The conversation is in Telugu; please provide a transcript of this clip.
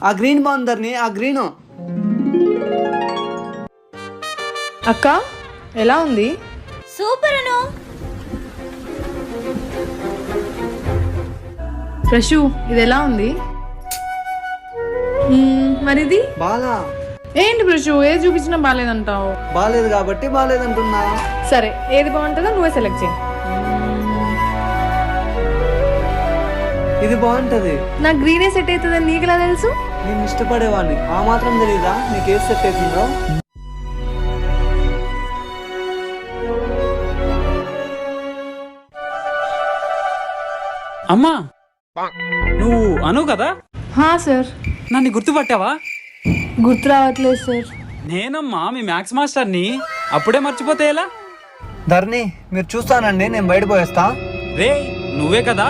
ఆ గ్రీన్ బాగుందర్ని, ఆ గ్రీను. అక్క ఎలా ఉంది? సూపర్ అను. ఫ్రెషు ఇది ఎలా ఉంది? మరిది బాలా ఏంటి ఫ్రెషు, ఏది చూపించినా బాగాలేదంటావు. బాలేదు కాబట్టి బాలేదంటున్నా. సరే ఏది బాగుంటుందో నువ్వే సెలెక్ట్ చేయి. ఇది బాగుంటది. నా గ్రీనే సెట్ అవుతుందని నీకులా తెలుసు? నేను ఇష్టపడేవాడిని, ఆ మాత్రం తెలీదా నీకు ఏది సెట్ అవుతుందో? అమ్మా, నువ్వు అను కదా? హా సార్. నన్ను గుర్తుపట్టావా? గుర్తు రావట్లేదు సార్. నేనమ్మా మీ మ్యాథ్స్ మాస్టర్ని. అప్పుడే మర్చిపోతే ఎలా? ధర్ని మీరు చూస్తానండి, నేను బయట పోయేస్తా. రే నువ్వే కదా